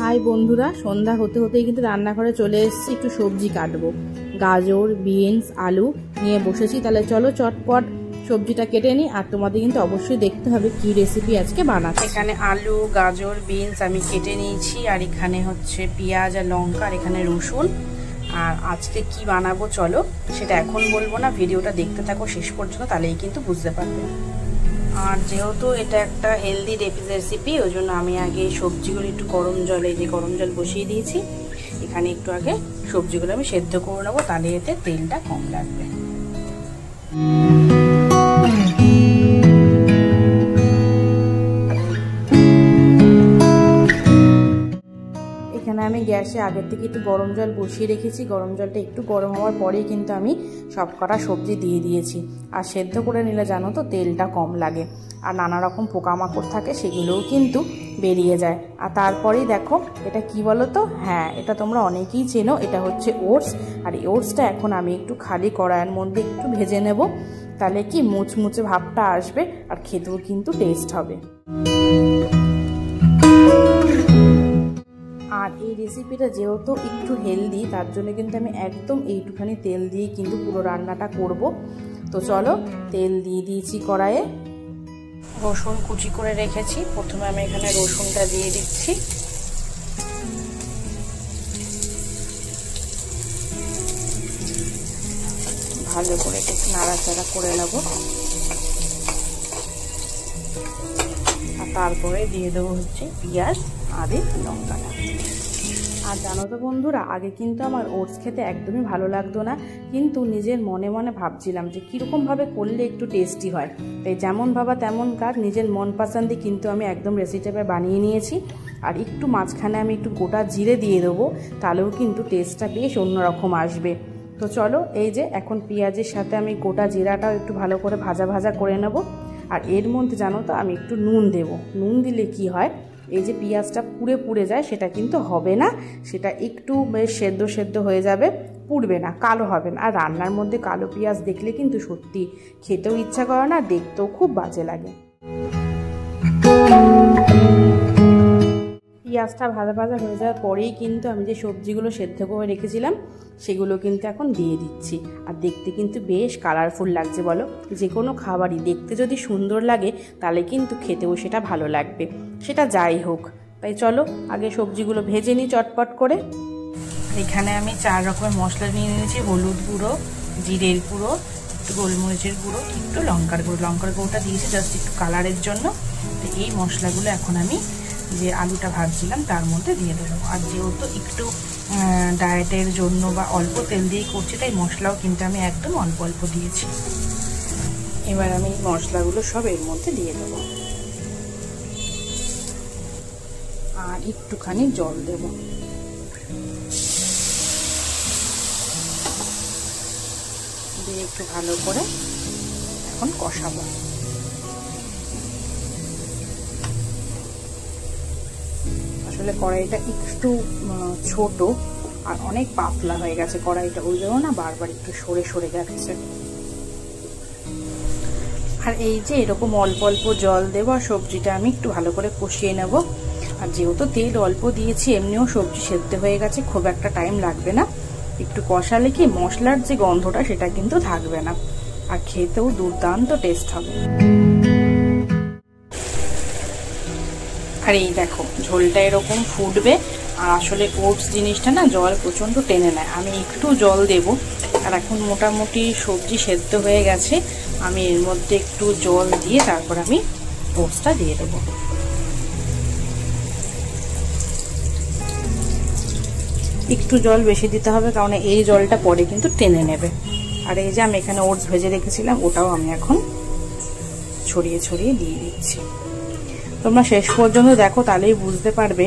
High বন্ধুরা, সন্ধ্যা হতে হতেই কিন্তু রান্নাঘরে চলে এসেছি। একটু সবজি কাটবো, গাজর, বিনস, আলু নিয়ে বসেছি। তাহলে চলো চটপট সবজিটা কেটে নিই। আর তোমাদের কিন্তু অবশ্যই দেখতে হবে কি রেসিপি আজকে বানাচ্ছি। এখানে আলু, গাজর, বিনস আমি কেটে নিয়েছি। আর এখানে হচ্ছে পেঁয়াজ আর লঙ্কা, আর এখানে রসুন। আর আজকে কি বানাবো চলো সেটা এখন বলবো না, ভিডিওটা দেখতে থাকো শেষ পর্যন্ত, তাহলেই কিন্তু বুঝতে পারবে। আর যেহেতু এটা একটা হেলদি রেসিপি, ওই জন্য আমি আগে সবজিগুলো একটু গরম জল বসিয়ে দিয়েছি। এখানে একটু আগে সবজিগুলো আমি সেদ্ধ করে নেবো, তাহলে এতে তেলটা কম লাগবে। এখানে আমি গ্যাসে আগের থেকে একটু গরম জল বসিয়ে রেখেছি। গরম জলটা একটু গরম হওয়ার পরেই কিন্তু আমি সব কটা সবজি দিয়ে দিয়েছি। আর সেদ্ধ করে নিলে জানো তো তেলটা কম লাগে, আর নানা রকম পোকামাকড় থাকে সেগুলোও কিন্তু বেরিয়ে যায়। আর তারপরেই দেখো এটা কি বলো তো, হ্যাঁ এটা তোমরা অনেকেই চেনো, এটা হচ্ছে ওটস। আর এই ওটসটা এখন আমি একটু খালি কড়াইয়ের মধ্যে একটু ভেজে নেব, তাহলে কি মুচমুচে ভাবটা আসবে আর খেতেও কিন্তু টেস্ট হবে। আর এই রেসিপিটা যেহেতু একটু হেলদি, তার জন্য কিন্তু আমি একদম এইটুখানি তেল দিয়ে কিন্তু পুরো রান্নাটা করব। তো চলো, তেল দিয়ে দিয়েছি কড়াইয়ে। রসুন কুচি করে রেখেছি, প্রথমে আমি এখানে রসুনটা দিয়ে দিচ্ছি। ভালো করে একটু নাড়াচাড়া করে নেব। আর তারপরে দিয়ে দেবো হচ্ছে পেঁয়াজ আর লঙ্কাটা। আর জানো তো বন্ধুরা, আগে কিন্তু আমার ওটস খেতে একদমই ভালো লাগতো না, কিন্তু নিজের মনে মনে ভাবছিলাম যে কীরকমভাবে করলে একটু টেস্টি হয়। তাই যেমন ভাবা তেমন কাজ, নিজের মন পছন্দে কিন্তু আমি একদম রেসিপিটা বানিয়ে নিয়েছি। আর একটু মাঝখানে আমি একটু গোটা জিরে দিয়ে দেবো, তাহলেও কিন্তু টেস্টটা বেশ অন্যরকম আসবে। তো চলো, এই যে এখন পেঁয়াজের সাথে আমি গোটা জিরাটাও একটু ভালো করে ভাজা ভাজা করে নেব। আর এর মধ্যে জানো তো আমি একটু নুন দেব। নুন দিলে কি হয়, এই যে পেঁয়াজটা পুড়ে পুড়ে যায় সেটা কিন্তু হবে না, সেটা একটু বেশ সেদ্ধ সেদ্ধ হয়ে যাবে, পুড়বে না, কালো হবে না। আর রান্নার মধ্যে কালো পেঁয়াজ দেখলে কিন্তু সত্যি খেতেও ইচ্ছা করে না, দেখতেও খুব বাজে লাগে। পেঁয়াজটা ভাজা ভাজা হয়ে যাওয়ার পরেই কিন্তু আমি যে সবজিগুলো সেদ্ধ করে রেখেছিলাম সেগুলো কিন্তু এখন দিয়ে দিচ্ছি। আর দেখতে কিন্তু বেশ কালারফুল লাগছে বলো। যে কোনো খাবারই দেখতে যদি সুন্দর লাগে তাহলে কিন্তু খেতেও সেটা ভালো লাগবে, সেটা যাই হোক। তাই চলো আগে সবজিগুলো ভেজে নিই চটপট করে। এখানে আমি 4 রকমের মশলা নিয়ে নিয়েছি। হলুদ গুঁড়ো, জিরের গুঁড়ো, একটু গোলমরিচের গুঁড়ো, একটু লঙ্কার গুঁড়ো। লঙ্কার গুঁড়োটা দিয়েছি জাস্ট একটু কালারের জন্য। তো এই মশলাগুলো এখন আমি যে আলুটা ভাজছিলাম তার মধ্যে দিয়ে দেবো। আর যেহেতু একটু ডায়েটের জন্য বা অল্প তেল দিয়েই করছি, তাই মশলাও কিন্তু আমি একদম অল্প অল্প দিয়েছি। এবার আমি মশলাগুলো সব এর মধ্যে দিয়ে দেবো, আর একটুখানি জল দেব। দিয়ে একটু ভালো করে এখন কষাবো। আসলে কড়াইটা একটু ছোট আর অনেক পাতলা হয়ে গেছে কড়াইটা, ওই জন্য না বারবার একটু সরে সরে যাচ্ছে। আর এই যে এরকম অল্প অল্প জল দেবো, আর সবজিটা আমি একটু ভালো করে কষিয়ে নেব। আর যেহেতু তেল অল্প দিয়েছি, এমনিও সবজি সেদ্ধ হয়ে গেছে, খুব একটা টাইম লাগবে না। একটু কষালে কি মশলার যে গন্ধটা সেটা কিন্তু থাকবে না, আর খেতেও দুর্দান্ত টেস্ট হবে। আর এই দেখো ঝোলটা এরকম ফুটবে। আর আসলে ওটস জিনিসটা না জল প্রচণ্ড টেনে নেয়, আমি একটু জল দেব। আর এখন মোটামুটি সবজি সেদ্ধ হয়ে গেছে, আমি এর মধ্যে একটু জল দিয়ে তারপর আমি ওটসটা দিয়ে দেবো। একটু জল বেশি দিতে হবে, কারণ এই জলটা পরে কিন্তু টেনে নেবে। আর এই যে আমি এখানে ওটস ভেজে রেখেছিলাম, ওটাও আমি এখন ছড়িয়ে ছড়িয়ে দিয়ে দিচ্ছি। তোমরা শেষ পর্যন্ত দেখো, তাহলেই বুঝতে পারবে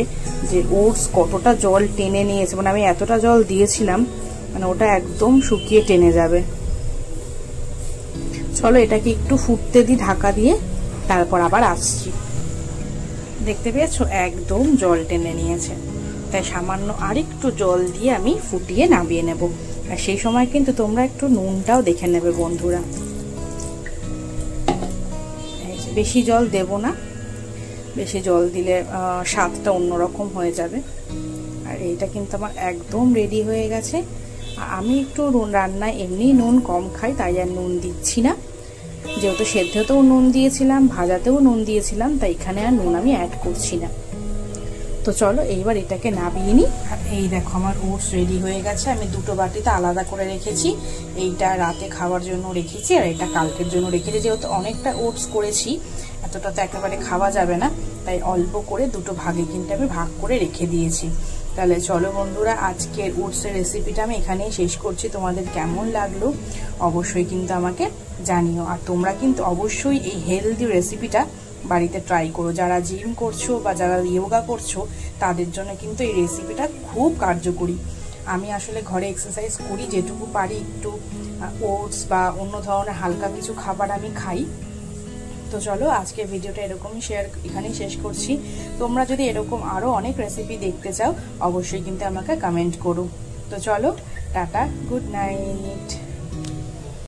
যে ওটস কতটা জল টেনে নিয়েছে। মানে আমি এতটা জল দিয়েছিলাম, মানে ওটা একদম শুকিয়ে টেনে যাবে। চলো এটাকে একটু ফুটতে দিই ঢাকা দিয়ে, তারপর আবার আসছি। দেখতে পেয়েছো একদম জল টেনে নিয়েছে, তাই সামান্য আর একটু জল দিয়ে আমি ফুটিয়ে নামিয়ে নেব। আর সেই সময় কিন্তু তোমরা একটু নুনটাও দেখে নেবে বন্ধুরা, বেশি জল দেব না। বেশি জল দিলে স্বাদটা অন্যরকম হয়ে যাবে। আর এইটা কিন্তু আমার একদম রেডি হয়ে গেছে। আমি একটু রান্নায় এমনি নুন কম খাই, তাই আর নুন দিচ্ছি না। যেহেতু সেদ্ধতেও নুন দিয়েছিলাম, ভাজাতেও নুন দিয়েছিলাম, তাই এখানে আর নুন আমি অ্যাড করছি না। তো চলো এইবার এটাকে নামিয়ে নিই। আর এই দেখো আমার ওটস রেডি হয়ে গেছে। আমি দুটো বাটিতে আলাদা করে রেখেছি, এইটা রাতে খাওয়ার জন্য রেখেছি আর এটা কালকের জন্য রেখেছি। যেহেতু অনেকটা ওটস করেছি, এতটা তো একেবারে খাওয়া যাবে না, তাই অল্প করে দুটো ভাগে কিন্তু আমি ভাগ করে রেখে দিয়েছি। তাহলে চলো বন্ধুরা, আজকের ওটসের রেসিপিটা আমি এখানেই শেষ করছি। তোমাদের কেমন লাগলো অবশ্যই কিন্তু আমাকে জানিও। আর তোমরা কিন্তু অবশ্যই এই হেলদি রেসিপিটা বাড়িতে ট্রাই করো। যারা জিম করছো বা যারা যোগা করছো তাদের জন্য কিন্তু এই রেসিপিটা খুব কার্যকরী। আমি আসলে ঘরে এক্সারসাইজ করি, যেটুকু পারি একটু ওটস বা অন্য ধরনের হালকা কিছু খাবার আমি খাই। তো চলো আজকের ভিডিওটা এরকমই এখানেই শেষ করছি। তোমরা যদি এরকম আরও অনেক রেসিপি দেখতে চাও অবশ্যই কিন্তু আমাকে কমেন্ট করো। তো চলো, টাটা, গুড নাইট।